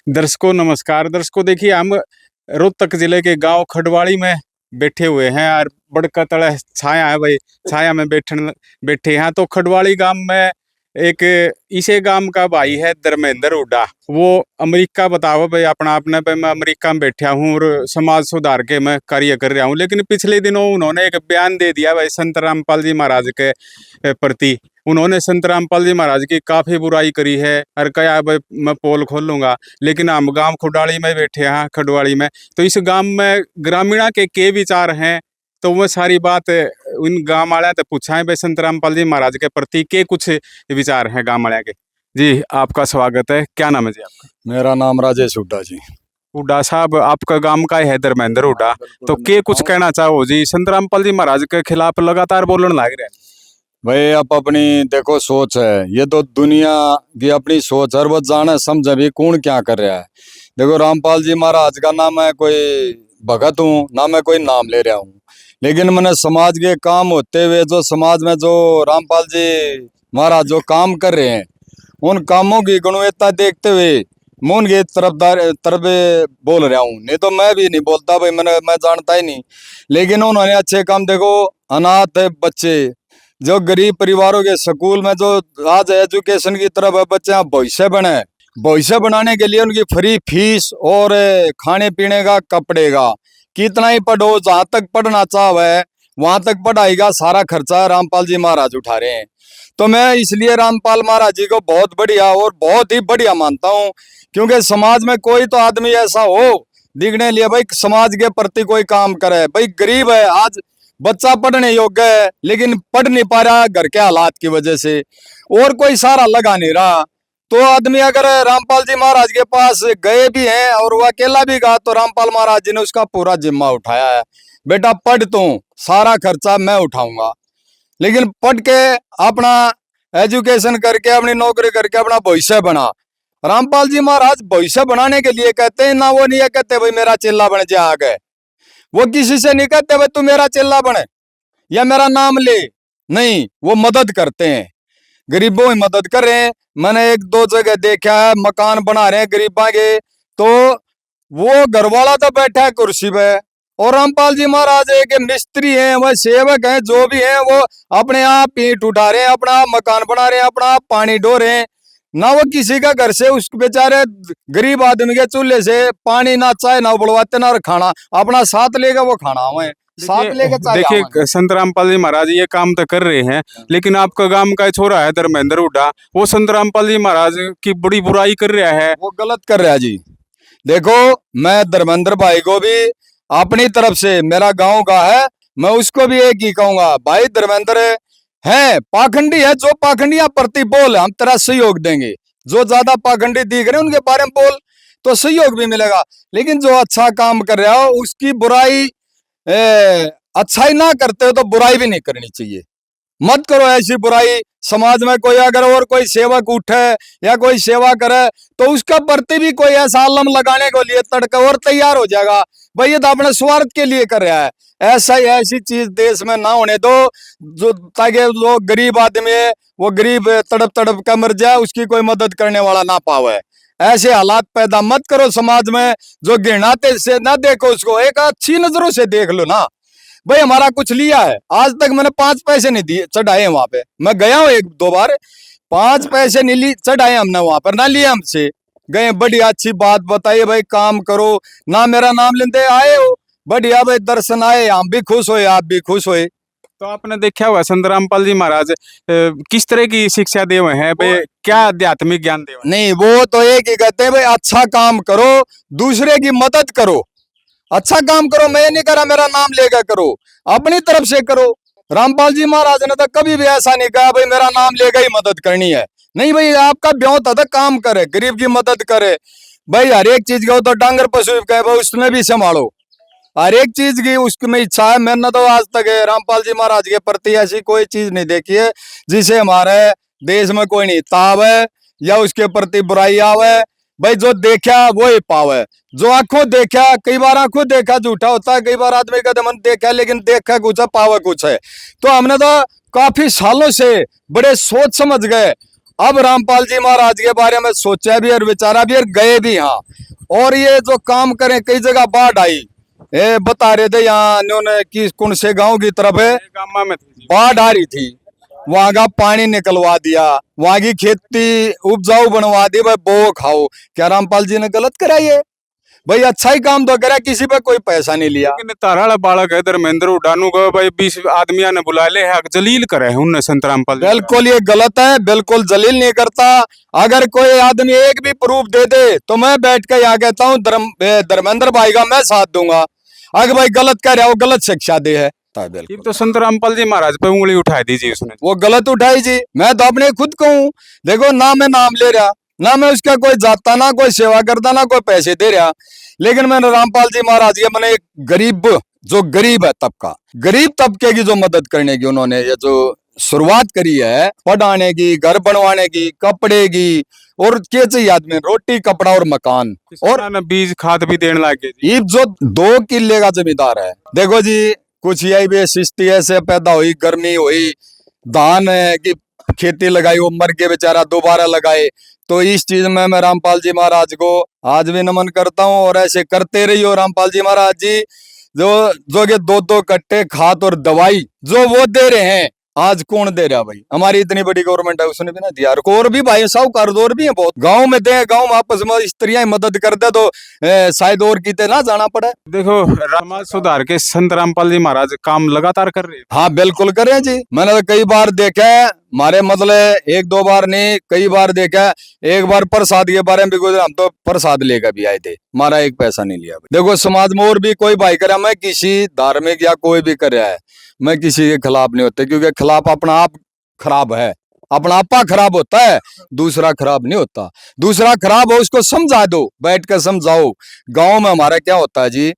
दर्शकों नमस्कार। दर्शकों देखिए, हम रोहतक जिले के गांव खडवाड़ी में बैठे हुए हैं और बड़का तड़ा छाया है भाई। छाया में बैठे हैं तो खडवाड़ी गांव में एक इसे गांव का भाई है धर्मेंद्र हुड्डा। वो अमेरिका बताओ भाई अपना आपने भाई मैं अमेरिका में बैठा हूँ और समाज सुधार के मैं कार्य कर रहा हूँ। लेकिन पिछले दिनों उन्होंने एक बयान दे दिया भाई संत रामपाल जी महाराज के प्रति। उन्होंने संत रामपाल जी महाराज की काफी बुराई करी है और कहा भाई मैं पोल खोल लूंगा। लेकिन हम गांव खडवाड़ी में बैठे हैं खडवाड़ी में, तो इस गांव में ग्रामीणा के विचार हैं तो वो सारी बात उन गांव वाले से पूछा है भाई संत रामपाल जी महाराज के प्रति के कुछ विचार हैं गांव वाले के। जी आपका स्वागत है। क्या नाम है जी आपका? मेरा नाम राजेश हुड्डा जी। हुड्डा साहब, आपका गांव का है धर्मेंद्र हुड्डा, तो के कुछ कहना चाहो जी? संत रामपाल जी महाराज के खिलाफ लगातार बोलने लग रहे हैं भाई। अब अपनी देखो सोच है, ये तो दुनिया की अपनी सोच है और वो जाने समझे भी कौन क्या कर रहा है। देखो रामपाल जी महाराज का नाम है कोई भगत हूँ ना मैं कोई नाम ले रहा हूँ, लेकिन मैंने समाज के काम होते हुए जो समाज में जो रामपाल जी महाराज जो काम कर रहे हैं उन कामों की गुणवत्ता देखते हुए मैं उनके तरफ बोल रहा हूँ। नहीं तो मैं भी नहीं बोलता भाई, मैं जानता ही नहीं। लेकिन उन्होंने अच्छे काम, देखो अनाथ बच्चे जो गरीब परिवारों के स्कूल में जो आज एजुकेशन की तरफ है, बच्चे भविष्य बने, भविष्य बनाने के लिए उनकी फ्री फीस और खाने पीने का कपड़े का कितना ही पढ़ो, जहां तक पढ़ना चाहे वहां तक पढ़ाई का सारा खर्चा रामपाल जी महाराज उठा रहे हैं। तो मैं इसलिए रामपाल महाराज जी को बहुत बढ़िया और बहुत ही बढ़िया मानता हूँ, क्योंकि समाज में कोई तो आदमी ऐसा हो दिखने लिए भाई समाज के प्रति कोई काम करे। भाई गरीब है, आज बच्चा पढ़ने योग्य है लेकिन पढ़ नहीं पा रहा घर के हालात की वजह से, और कोई सहारा लगा नहीं रहा। तो आदमी अगर रामपाल जी महाराज के पास गए भी हैं और वो अकेला भी गया तो रामपाल महाराज जी ने उसका पूरा जिम्मा उठाया है। बेटा पढ़ तू, सारा खर्चा मैं उठाऊंगा, लेकिन पढ़ के अपना एजुकेशन करके अपनी नौकरी करके अपना भविष्य बना। रामपाल जी महाराज भविष्य बनाने के लिए कहते हैं ना, वो नहीं है कहते भाई मेरा चेला बन जा आगे। वो किसी से नहीं कहते भाई तू मेरा चेला बने या मेरा नाम ले, नहीं, वो मदद करते हैं, गरीबों की मदद कर रहे हैं। मैंने एक दो जगह देखा है मकान बना रहे हैं गरीबा के, तो वो घरवाला तो बैठा है कुर्सी पे और रामपाल जी महाराज एक मिस्त्री हैं, वह सेवक हैं, जो भी हैं वो अपने आप ईंट उठा रहे हैं, अपना आप मकान बना रहे हैं, अपना आप पानी ढो रहे हैं। ना वो किसी का घर से उस बेचारे गरीब आदमी के चूल्हे से पानी ना चाय ना उबलवाते ना, और खाना अपना साथ लेगा वो खाना हुए साथ लेकर। देखिए संत रामपाल जी महाराज ये काम तो कर रहे हैं, लेकिन आपका गांव का छोरा है धर्मेंद्र हुड्डा, वो संत रामपाल जी महाराज की बड़ी बुराई कर रहा है, वो गलत कर रहा है जी। देखो मैं धर्मेंद्र भाई को भी अपनी तरफ से, मेरा गांव का है, मैं उसको भी एक ही कहूंगा, भाई धर्मेंद्र है पाखंडी है, जो पाखंडियां प्रति बोल हम तेरा सहयोग देंगे, जो ज्यादा पाखंडी दिख रहे हैं उनके बारे में बोल तो सहयोग भी मिलेगा। लेकिन जो अच्छा काम कर रहा हो उसकी बुराई अच्छाई ना करते हो तो बुराई भी नहीं करनी चाहिए। मत करो ऐसी बुराई। समाज में कोई अगर और कोई सेवक उठे या कोई सेवा करे तो उसका प्रति भी कोई ऐसा आलम लगाने को लिए तड़का और तैयार हो जाएगा, भाई ये तो अपने स्वार्थ के लिए कर रहा है। ऐसा ही ऐसी चीज देश में ना होने दो जो, ताकि जो गरीब आदमी है वो गरीब तड़प तड़प कर मर जाए, उसकी कोई मदद करने वाला ना पावे। ऐसे हालात पैदा मत करो समाज में। जो घृणाते से ना देखो उसको, एक अच्छी नजरों से देख लो ना। भाई हमारा कुछ लिया है, आज तक मैंने 5 पैसे नहीं दिए चढ़ाए वहां पे, मैं गया हूँ 1-2 बार, 5 पैसे नहीं ली चढ़ाए हमने वहां पर, ना लिए हमसे, गए बढ़िया अच्छी बात बताइए भाई काम करो ना, मेरा नाम लेते आए हो, बढ़िया भाई दर्शन आए, हम भी खुश हुए आप भी खुश हुए। तो आपने देखा हुआ संत रामपाल जी महाराज किस तरह की शिक्षा दे हुए हैं भाई, क्या आध्यात्मिक ज्ञान दे हुए? नहीं, वो तो एक ही कहते हैं भाई अच्छा काम करो, दूसरे की मदद करो, अच्छा काम करो, मैं नहीं करा मेरा नाम लेकर करो, अपनी तरफ से करो। रामपाल जी महाराज ने तो कभी भी ऐसा नहीं कहा भाई मेरा नाम लेकर ही मदद करनी है, नहीं भाई आपका ब्यों था काम करे, गरीब की मदद करे भाई, हर एक चीज का तो डांगर पशु कहे उसमें भी संभालो, हर एक चीज की उसमें इच्छा है। मैंने तो आज तक रामपाल जी महाराज के प्रति ऐसी कोई चीज नहीं देखी है जिसे हमारे देश में कोई नहीं ताव है या उसके प्रति बुराई आवे। भाई जो देखा वो ही पावे, जो आंखों देखा, कई बार आंखों देखा झूठा होता है, कई बार आदमी का मन देखा लेकिन देखा कुछ है पावे कुछ है। तो हमने तो काफी सालों से बड़े सोच समझ गए अब रामपाल जी महाराज के बारे में सोचा भी और विचारा भी और गए भी यहाँ। और ये जो काम करें, कई जगह बाढ़ आई, ये बता रहे थे यहाँ इन्होंने कि कौन से गांव की तरफ है गामा में थी जी। बाढ़ आ रही थी, वहां का पानी निकलवा दिया, वहां की खेती उपजाऊ बनवा दी, भाई बो खाओ। क्या रामपाल जी ने गलत करा ये? भाई अच्छा ही काम तो करा, किसी पे कोई पैसा नहीं लिया। लेकिन ताराला बालक है धर्मेंद्र उडानू को भाई 20 आदमिया ने बुला ले है, जलील करे है उनने संत रामपाल जी का। बिल्कुल ये गलत है, बिल्कुल जलील नहीं करता। अगर कोई आदमी एक भी प्रूफ दे दे तो मैं बैठ के यहाँ कहता हूँ धर्मेंद्र भाई का मैं साथ दूंगा। अगर भाई गलत कह रहा है वो गलत शिक्षा दे है ये बिल्कुल तो संत रामपाल जी महाराज पे उंगली उठा दी जी उसने। वो गलत उठाई जी। मैं तो अपने खुद कहूँ, देखो ना मैं नाम ले रहा, ना मैं उसका कोई जाता, ना कोई सेवा करता, ना कोई पैसे दे रहा, लेकिन मैंने रामपाल जी महाराज के मैंने एक गरीब, जो गरीब है तबका, गरीब तबके की जो मदद करने की उन्होंने ये जो शुरुआत करी है, पढ़ाने की, घर बनवाने की, कपड़े की, और क्या चाहिए आदमी, रोटी कपड़ा और मकान। और ना बीज खाद भी देने लग गए जी। ये जो 2 किले का जमींदार है, देखो जी कुछ यही भी सृष्टि ऐसे पैदा हुई, गर्मी हुई, धान है कि खेती लगाई, वो मर के बेचारा दोबारा लगाए। तो इस चीज में मैं रामपाल जी महाराज को आज भी नमन करता हूँ, और ऐसे करते रहिए रामपाल जी महाराज जी। जो कि 2-2 कट्टे खाद और दवाई जो वो दे रहे हैं, आज कौन दे रहा भाई? हमारी इतनी बड़ी गवर्नमेंट है, उसने भी ना दिया। और भी भाई साहूकार और भी है बहुत, गांव में दे, गांव में आपस में स्त्रियां मदद कर दे तो शायद और किते ना जाना पड़े। देखो समाज सुधार के संत रामपाल जी महाराज काम लगातार कर रहे हैं। हाँ बिल्कुल करें जी। मैंने तो कई बार देखा है, हमारे मतलब 1-2 बार नहीं, कई बार देखा है। एक बार प्रसाद के बारे में भी गुजरा, हम तो प्रसाद लेकर भी आए थे, हमारा एक पैसा नहीं लिया। देखो समाज में और भी कोई भाई करे, मैं किसी धार्मिक या कोई भी कर रहा है, मैं किसी के खिलाफ नहीं होते, क्योंकि खिलाफ अपना आप खराब है, अपना आपा खराब होता है, दूसरा खराब नहीं होता। दूसरा खराब हो उसको समझा दो, बैठ कर समझाओ। गांव में हमारा क्या होता है जी,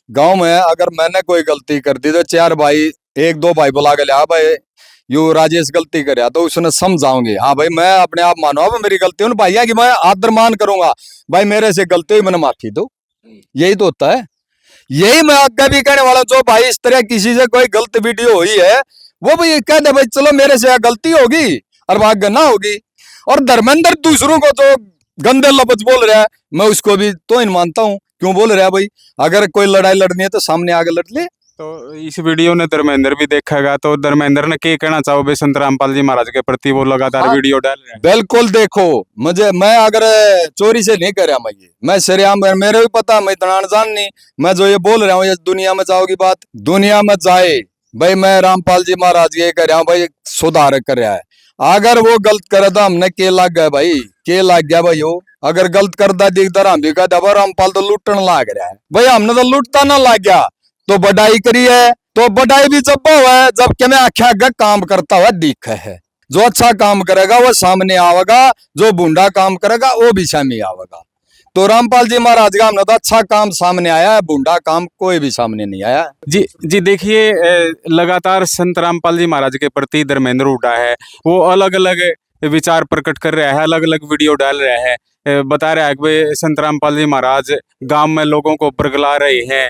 गांव में अगर मैंने कोई गलती कर दी तो 4 भाई, 1-2 भाई बुला के लिया, भाई यू राजेश गलती कर, तो उसने समझाओगे, हाँ भाई मैं अपने आप मानो अब मेरी गलती उन भैया की, मैं आदर मान करूंगा, भाई मेरे से गलती हुई, मैंने माफी दो। यही तो होता है। यही मैं आगे भी कहने वाला, जो भाई इस तरह किसी से कोई गलत वीडियो हुई है, वो भी कह दे भाई चलो मेरे से गलती होगी और भाग्य ना होगी। और धर्मेंद्र दूसरों को जो गंदे लफ्ज बोल रहा है, मैं उसको भी तो इन मानता हूँ, क्यों बोल रहा है भाई? अगर कोई लड़ाई लड़नी है तो सामने आगे लड़ ले। तो इस वीडियो ने धर्मेंद्र भी देखेगा, तो धर्मेंद्र ने क्या कहना चाहो भाई संत रामपाल जी महाराज के प्रति? वो लगातार हाँ, वीडियो डाल रहे हैं। बिल्कुल देखो, मैं अगर चोरी से नहीं कर रहा, मैं ये मैं सरेआम, मेरे भी पता, मैं इतना अनजान नहीं, मैं जो ये बोल रहा हूँ ये दुनिया में जाओगी बात, दुनिया में जाए भाई। मैं रामपाल जी महाराज ये कह रहा हूँ भाई, सुधार कर रहा है। अगर वो गलत करे तो हमने के लग गया भाई, के लग गया भाई हो। अगर गलत करता दिखता हम भी कहता भाई रामपाल तो लुटन लाग रहा है, भाई हमने तो लुटता ना लग गया, तो बढ़ाई करी है। तो बढ़ाई भी जब हुआ है जबकि मैं आख्या काम करता हुआ दिख है। जो अच्छा काम करेगा वो सामने आवेगा, जो बूढ़ा काम करेगा वो भी सामने आवेगा। तो रामपाल जी महाराज का हमने तो अच्छा काम सामने आया है, बूढ़ा काम कोई भी सामने नहीं आया। जी जी, देखिए लगातार संत रामपाल जी महाराज के प्रति धर्मेंद्र हुड्डा है, वो अलग अलग विचार प्रकट कर रहा है, अलग अलग वीडियो डाल रहा है, बता रहा है कि भाई संत रामपाल जी महाराज गांव में लोगों को बरगला रहे हैं,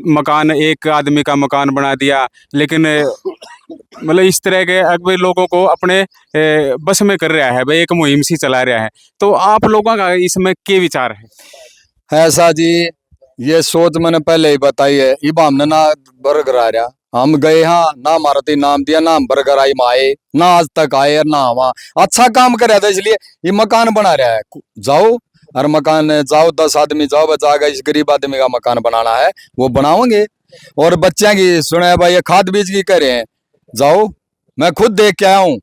मकान एक आदमी का मकान बना दिया, लेकिन मतलब इस तरह के भाई लोगों को अपने बस में कर रहा है, भाई एक मुहिम सी चला रहा है। तो आप लोगों का इसमें क्या विचार है? ऐसा जी, ये सोच मैंने पहले ही बताई है। इब हमने ना बर्गर आ रहा, हम गए हाँ ना, मारुति नाम दिया ना, हम बर्गर आई आए ना, आज तक आए और ना वहाँ अच्छा काम कर रहा था, इसलिए ये मकान बना रहा है। जाओ और मकान जाओ, 10 आदमी जाओ, बचा इस गरीब आदमी का मकान बनाना है वो बनाओगे। और बच्चा की सुने भाई, ये खाद बीज की कह रहे हैं, जाओ मैं खुद देख के आया हूँ,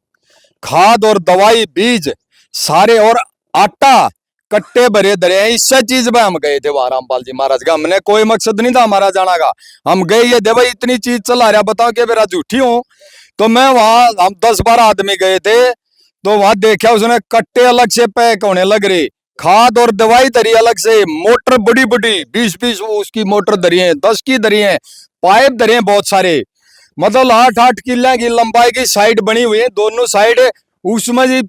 खाद और दवाई बीज सारे और आटा कट्टे भरे धरे हैं। इससे चीज में हम गए थे वहां रामपाल जी महाराज का, हमने कोई मकसद नहीं था हमारा जाना का, हम गए ये दे भाई इतनी चीज चला रहा, बताओ कि मेरा झूठी हूँ। तो मैं वहां, हम 10-12 आदमी गए थे, तो वहां देखा उसने कट्टे अलग से पैक होने लग रहे, खाद और दवाई धरी अलग से, मोटर बड़ी बड़ी 20-20 उसकी मोटर धरी है, 10 की धरी है, पाइप धरे हैं बहुत सारे, मतलब 8-8 किले की लंबाई की साइड बनी हुई है दोनों साइड। उसमें जी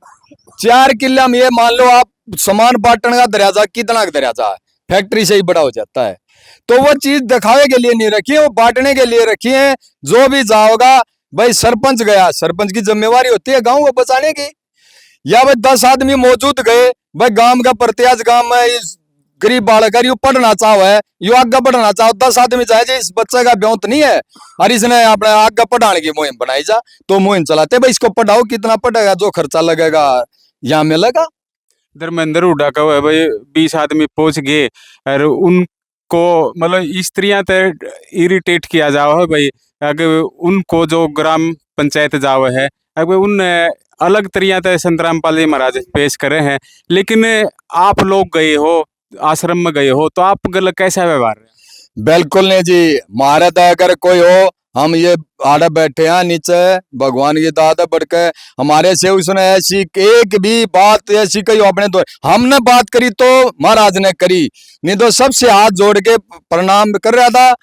4 किला में ये मान लो आप सामान बांटने का दरियाजा कितना दरियाजा है, फैक्ट्री से ही बड़ा हो जाता है। तो वो चीज दिखावे के लिए नहीं रखी है, वो बांटने के लिए रखी है। जो भी जाओगा भाई, सरपंच गया, सरपंच की जिम्मेवारी होती है गांव को बचाने की। या भाई 10 आदमी मौजूद गए भाई गांव का प्रत्याश गांव में इस गरीब बालक है, यू पढ़ना चाहो है, यू आगे बढ़ना चाहो, 10 आदमी चाहे जी इस बच्चे का ब्योंत नहीं है और इसने अपने आगे पढ़ाने की मुहिम बनाई जा, तो मुहिम चलाते भाई इसको पढ़ाओ, कितना पढ़ेगा, जो खर्चा लगेगा यहाँ मिलेगा। धर्मेंद्र हुड्डा का है भाई 20 आदमी पहुंच गए और उनको मतलब स्त्रियां तो इरिटेट किया जाओ है भाई, अगर उनको जो ग्राम पंचायत जाओ है अगर उन अलग तरिया तो संत रामपाल जी महाराज पेश करे हैं, लेकिन आप लोग गए हो आश्रम में गए हो तो आप गल कैसा व्यवहार है? बिल्कुल नहीं जी, हमारे तो अगर कोई हो, हम ये आड़े बैठे हैं नीचे भगवान की दाद बढ़ के, हमारे से उसने ऐसी एक भी बात ऐसी कही अपने तो हमने बात करी तो महाराज ने करी, नहीं तो सबसे हाथ जोड़ के प्रणाम कर रहा था,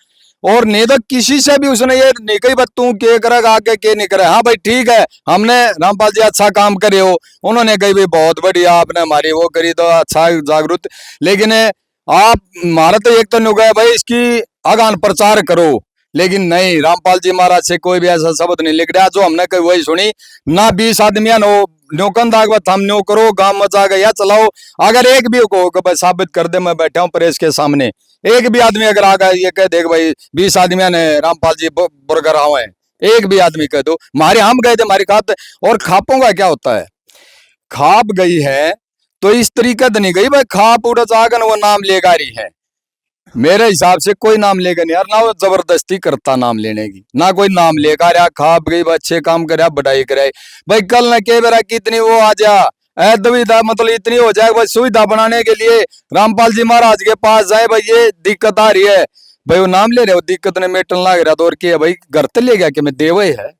और नहीं तो किसी से भी उसने ये नहीं कही बात तू के करेगा आगे के नहीं करे, हाँ भाई ठीक है हमने रामपाल जी अच्छा काम करे हो, उन्होंने कही भाई बहुत बढ़िया आपने हमारी वो करी तो अच्छा जागरूक, लेकिन आप हमारा तो एक तो नुक है भाई इसकी आगान प्रचार करो, लेकिन नहीं रामपाल जी महाराज से कोई भी ऐसा शब्द नहीं लिख रहा, जो हमने कही वही सुनी ना। 20 आदमी नो न्योकन दाग हम न्यो करो गांव में जाकर या चलाओ, अगर एक भी को भाई साबित कर दे, मैं बैठा हूँ प्रेस के सामने, एक भी आदमी अगर आ गया ये कह देख भाई 20 आदमी ने रामपाल जी बुरगर आओ है, एक भी आदमी कह दो हमारे हम गए थे हमारी खाप, और खापों का क्या होता है, खाप गई है तो इस तरीके से नहीं गई भाई खाप उड़ा जागन वो नाम लेगा रही है, मेरे हिसाब से कोई नाम लेगा नहीं यार, ना वो जबरदस्ती करता नाम लेने की, ना कोई नाम लेगा रहा, खाप गई अच्छे काम करे बढ़ाई करे भाई, कल न के बेरा कितनी वो आ जा दुविधा मतलब इतनी हो जाए भाई, सुविधा बनाने के लिए रामपाल जी महाराज के पास जाए भाई ये दिक्कत आ रही है, भाई वो नाम ले रहे हो दिक्कत ने मेटन लग रहा तो, और क्या भाई घर तो ले गया कि मैं देवा ही है,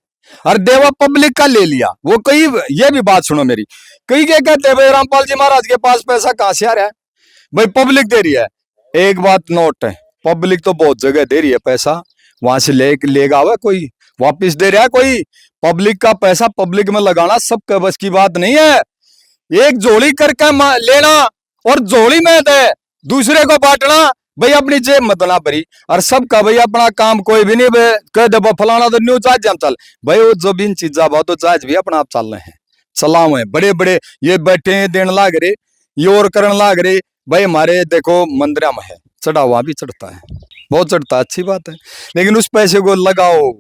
और देवा पब्लिक का ले लिया, वो कई ये भी बात सुनो मेरी, कई क्या कहते हैं भाई रामपाल जी महाराज के पास पैसा कहां से आ रहा है, भाई पब्लिक दे रही है, एक बात नोट है पब्लिक तो बहुत जगह दे रही है पैसा, वहां से लेगा हुआ कोई वापिस दे रहा है कोई, पब्लिक का पैसा पब्लिक में लगाना सबका बस की बात नहीं है, एक झोली करके लेना और झोली में दे दूसरे को बांटना, भाई अपनी जेब मत ना भरी, और सबका भाई अपना काम कोई भी नहीं कह दे फलाना तो न्यू चार्ज हम चल, भाई वो जो भी इन चीजा बहुत तो चार्ज भी अपना आप चल रहे हैं, सलाम है बड़े बड़े ये बैठे हैं देने लाग रहे, ये और करने लाग रहे, भाई हमारे देखो मंदिर में है चढ़ा हुआ भी चढ़ता है, बहुत चढ़ता है अच्छी बात है, लेकिन उस पैसे को लगाओ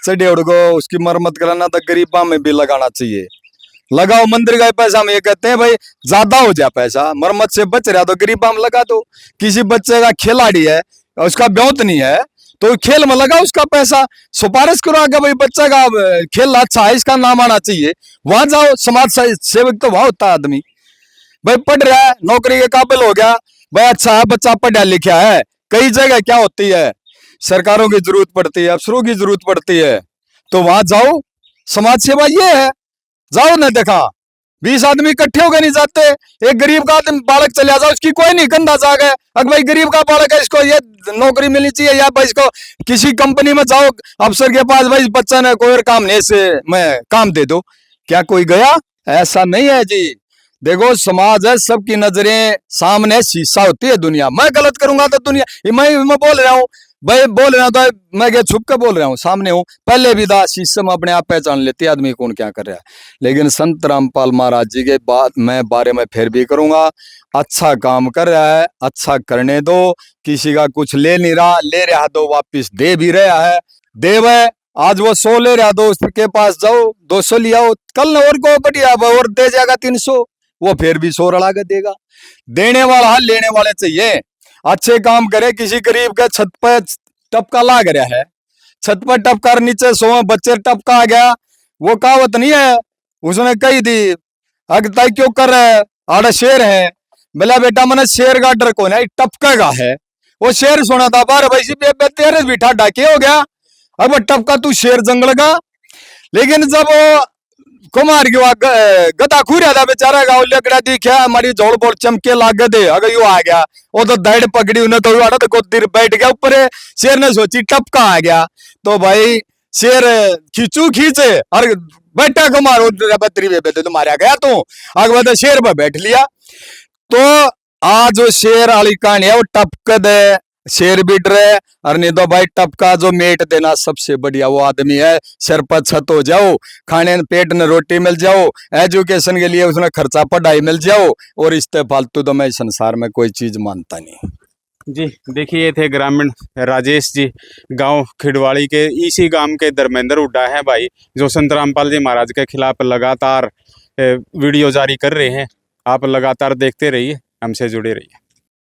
चढ़े उड़ को उसकी मरम्मत कराना तो गरीबा में भी लगाना चाहिए, लगाओ मंदिर का पैसा, हम ये कहते हैं भाई ज्यादा हो जाए पैसा मरम्मत से बच रहा तो गरीबा में लगा दो, किसी बच्चे का खिलाड़ी है उसका ब्योत नहीं है तो खेल में लगा उसका पैसा, सिफारिश करो आगे भाई बच्चे का खेल अच्छा है इसका नाम आना चाहिए, वहां जाओ समाज सेवक तो वहां होता है आदमी, भाई पढ़ रहा है नौकरी के काबिल हो गया भाई अच्छा है बच्चा पढ़ा लिखा है, कई जगह क्या होती है सरकारों की जरूरत पड़ती है अफसरों की जरूरत पड़ती है, तो वहां जाओ समाज सेवा ये है, जाओ ना देखा 20 आदमी इकट्ठे होकर नहीं जाते, एक गरीब का आदमी बालक चले जाओ उसकी कोई नहीं गंदा जाग है, अगर भाई गरीब का बालक है इसको ये नौकरी मिलनी चाहिए, या भाई इसको किसी कंपनी में जाओ अफसर के पास भाई बच्चा ने कोई और काम नहीं से मैं काम दे दो, क्या कोई गया, ऐसा नहीं है जी, देखो समाज है सबकी नजरें सामने शीशा होती है दुनिया, मैं गलत करूंगा तो दुनिया मैं बोल रहा हूँ भाई बोल रहा हूँ तो मैं क्या छुप के बोल रहा हूँ, सामने हूँ पहले भी था शीशे में अपने आप पहचान लेती है आदमी कौन क्या कर रहा है, लेकिन संत रामपाल महाराज जी के बारे में फिर भी करूंगा, अच्छा काम कर रहा है अच्छा करने दो, किसी का कुछ ले नहीं रहा, ले रहा तो वापिस दे भी रहा है, देव है आज वो 100 ले रहा दोस्त के पास जाओ 200 लियाओ, कल और को बढ़िया और दे जाएगा 300, वो फिर भी 100 रला के देगा, देने वाला लेने वाले चाहिए, अच्छे काम करे, किसी गरीब के छत पर टपका लाग रहा है, छत पर टपका नीचे 100 बच्चे टपका आ गया, वो कहावत नहीं है उसने कही थी अगर तय क्यों कर रहा है आड़ा शेर है, बोला बेटा मैंने शेर का डर कौन है टपकेगा है, वो शेर सुना था बार भाई तेरे भी ठाडा के हो गया, अब टपका तू शेर जंगल का, लेकिन जब वो कुमार की गदा खूरिया था बेचारा गाँव लकड़ा दिखा हमारी जोड़ बोड़ चमके लागे दे, अगर यू आ गया वो तो दड़ पकड़ी उन्हें तो आड़ा तो देर बैठ गया ऊपर, शेर ने सोची टपका आ गया तो भाई शेर खींचू खींचे और बैठा कुमार बतरी बेबे तो मारा गया तू, अगर बाद शेर पर बैठ लिया, तो आज वो शेर वाली कहानी है वो टपक दे शेर भी डरे, और नहीं तो भाई टपका जो मेट देना सबसे बढ़िया वो आदमी है। सिर पर छत हो जाओ, खाने पेट में रोटी मिल जाओ, एजुकेशन के लिए उसने खर्चा पढ़ाई मिल जाओ, और इससे फालतू तो मैं संसार में कोई चीज मानता नहीं। जी देखिए, ये थे ग्रामीण राजेश जी, गांव खिड़वाड़ी के। इसी गांव के धर्मेंद्र हुड्डा हैं भाई, जो संत रामपाल जी महाराज के खिलाफ लगातार वीडियो जारी कर रहे हैं। आप लगातार देखते रहिए, हमसे जुड़े रहिए।